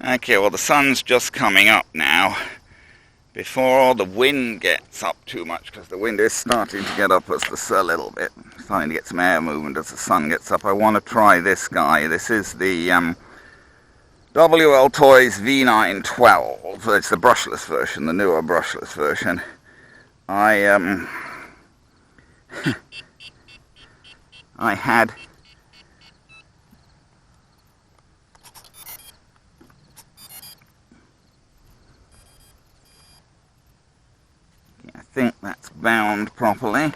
Okay, well the sun's just coming up now. Before all the wind gets up too much, because the wind is starting to get up a little bit. Starting to get some air movement as the sun gets up. I want to try this guy. This is the WLToys V912. It's the brushless version, the newer brushless version. I had I think that's bound properly,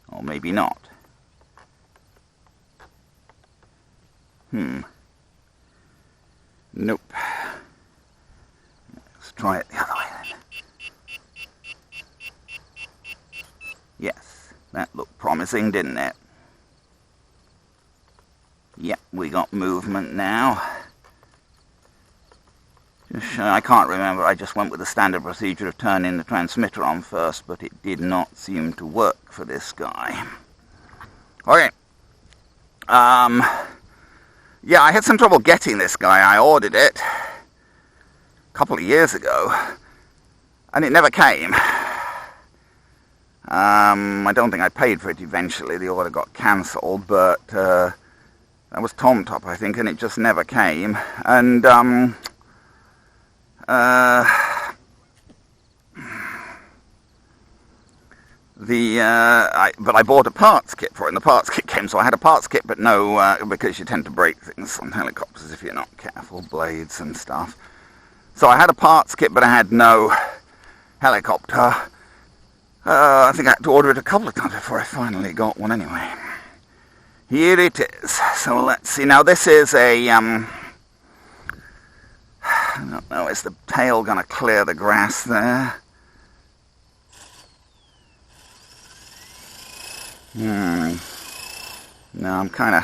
or maybe not. Nope. Let's try it the other way then. Yes, that looked promising, didn't it? Yep, we got movement now. I can't remember, I just went with the standard procedure of turning the transmitter on first, but it did not seem to work for this guy. Okay. Yeah, I had some trouble getting this guy. I ordered it a couple of years ago, and it never came. I don't think I paid for it eventually. The order got cancelled, but that was Tom Top, I think, and it just never came. And but I bought a parts kit for it, and the parts kit came, so I had a parts kit, but no, because you tend to break things on helicopters if you're not careful, blades and stuff. So I had a parts kit, but I had no helicopter. I think I had to order it a couple of times before I finally got one anyway. Here it is. So let's see. Now this is a, I don't know, is the tail going to clear the grass there? No, I'm kind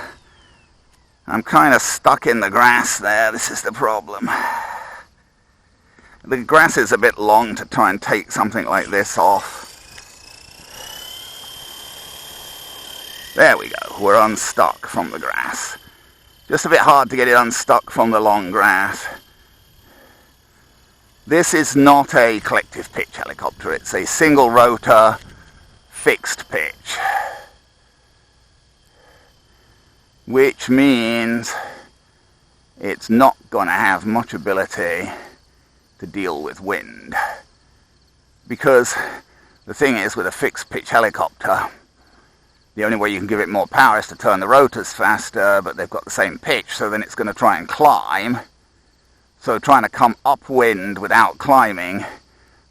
of stuck in the grass there. This is the problem. The grass is a bit long to try and take something like this off. There we go. We're unstuck from the grass. Just a bit hard to get it unstuck from the long grass. This is not a collective pitch helicopter. It's a single rotor fixed pitch, which means it's not going to have much ability to deal with wind. Because the thing is, with a fixed pitch helicopter, the only way you can give it more power is to turn the rotors faster, but they've got the same pitch, so then it's going to try and climb. So trying to come upwind without climbing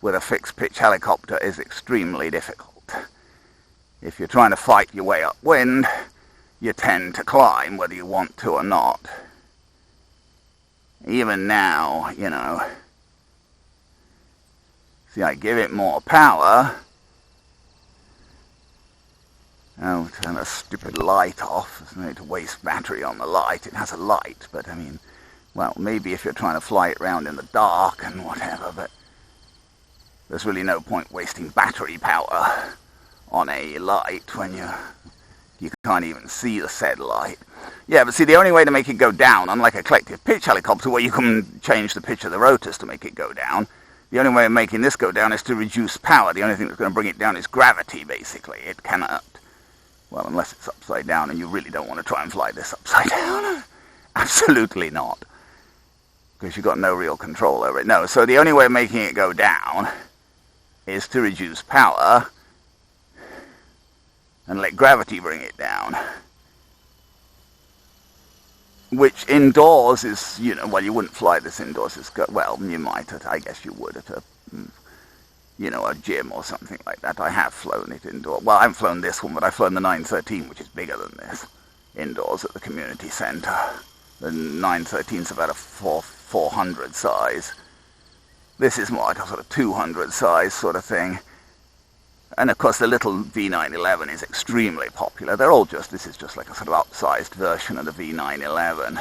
with a fixed pitch helicopter is extremely difficult. If you're trying to fight your way upwind, you tend to climb whether you want to or not. Even now, you know. See, I give it more power. Oh, turn a stupid light off. There's no need to waste battery on the light. It has a light, but I mean, well, maybe if you're trying to fly it around in the dark and whatever, but there's really no point wasting battery power on a light when you can't even see the said light. Yeah, but see, the only way to make it go down, unlike a collective pitch helicopter where you can change the pitch of the rotors to make it go down, the only way of making this go down is to reduce power. The only thing that's going to bring it down is gravity, basically. It cannot, well, unless it's upside down, and you really don't want to try and fly this upside down. Absolutely not. Because you've got no real control over it. No, so the only way of making it go down is to reduce power and let gravity bring it down. Which indoors is, you know, well, you wouldn't fly this indoors. Well, you might, I guess you would at a, you know, a gym or something like that. I have flown it indoors. Well, I haven't flown this one, but I've flown the 913, which is bigger than this, indoors at the community center. The 913 is about a 400 size. This is more like a sort of 200 size sort of thing. And of course the little V911 is extremely popular. They're all just, this is just like a sort of upsized version of the V911.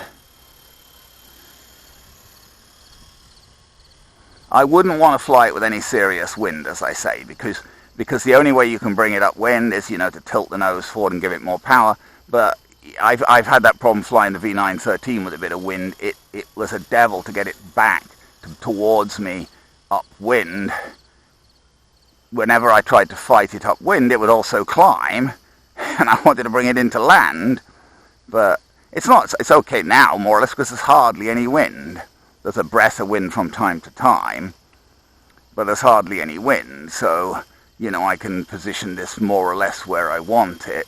I wouldn't want to fly it with any serious wind, as I say, because the only way you can bring it upwind is, you know, to tilt the nose forward and give it more power. But I've had that problem flying the V913 with a bit of wind. It battle as a devil to get it back towards me upwind. Whenever I tried to fight it upwind, it would also climb, and I wanted to bring it into land, but it's okay now, more or less, because there's hardly any wind. There's a breath of wind from time to time, but there's hardly any wind, so, you know, I can position this more or less where I want it.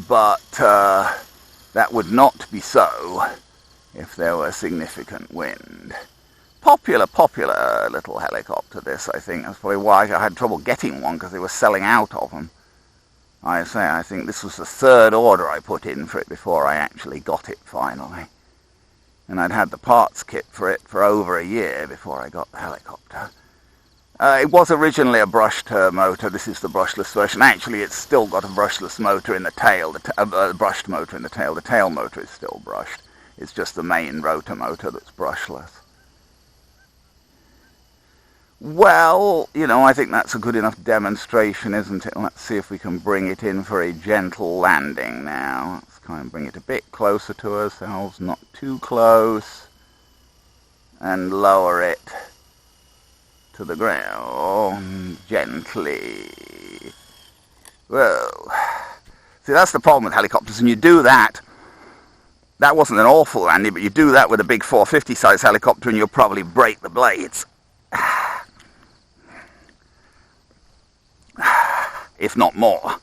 But that would not be so if there were significant wind. Popular little helicopter, this, I think. That's probably why I had trouble getting one, because they were selling out of them. I think this was the third order I put in for it before I actually got it finally. And I'd had the parts kit for it for over a year before I got the helicopter. It was originally a brushed motor. This is the brushless version. Actually, it's still got a brushless motor in the tail, brushed motor in the tail. The tail motor is still brushed. It's just the main rotor motor that's brushless. Well, you know, I think that's a good enough demonstration, isn't it? Let's see if we can bring it in for a gentle landing now. Let's kind of bring it a bit closer to ourselves, not too close, and lower it to the ground gently. Whoa. See, that's the problem with helicopters, and you do that. That wasn't an awful landing, but you do that with a big 450 size helicopter and you'll probably break the blades. If not more.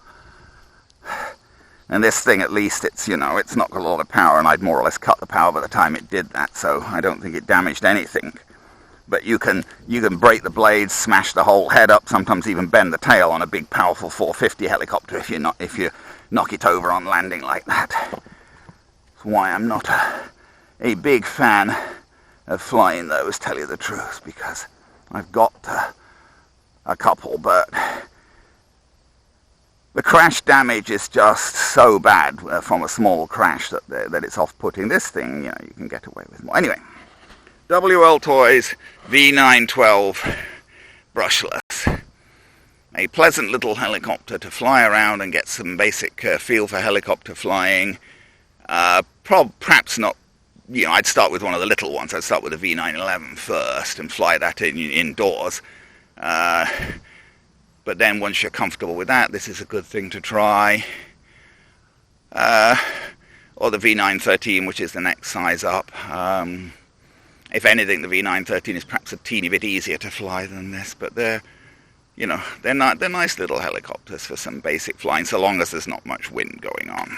And this thing, at least, it's, you know, it's not got a lot of power, and I'd more or less cut the power by the time it did that, so I don't think it damaged anything. But you can break the blades, smash the whole head up, sometimes even bend the tail on a big, powerful 450 helicopter if you knock it over on landing like that. That's why I'm not a big fan of flying those, tell you the truth, because I've got a couple, but the crash damage is just so bad from a small crash that it's off-putting. This thing, you know, you can get away with more. Anyway, WLToys V912 Brushless. A pleasant little helicopter to fly around and get some basic feel for helicopter flying. Perhaps not, you know, I'd start with one of the little ones. I'd start with the V911 first and fly that indoors. But then once you're comfortable with that, this is a good thing to try. Or the V913, which is the next size up. If anything, the V913 is perhaps a teeny bit easier to fly than this, but they're nice little helicopters for some basic flying, so long as there's not much wind going on.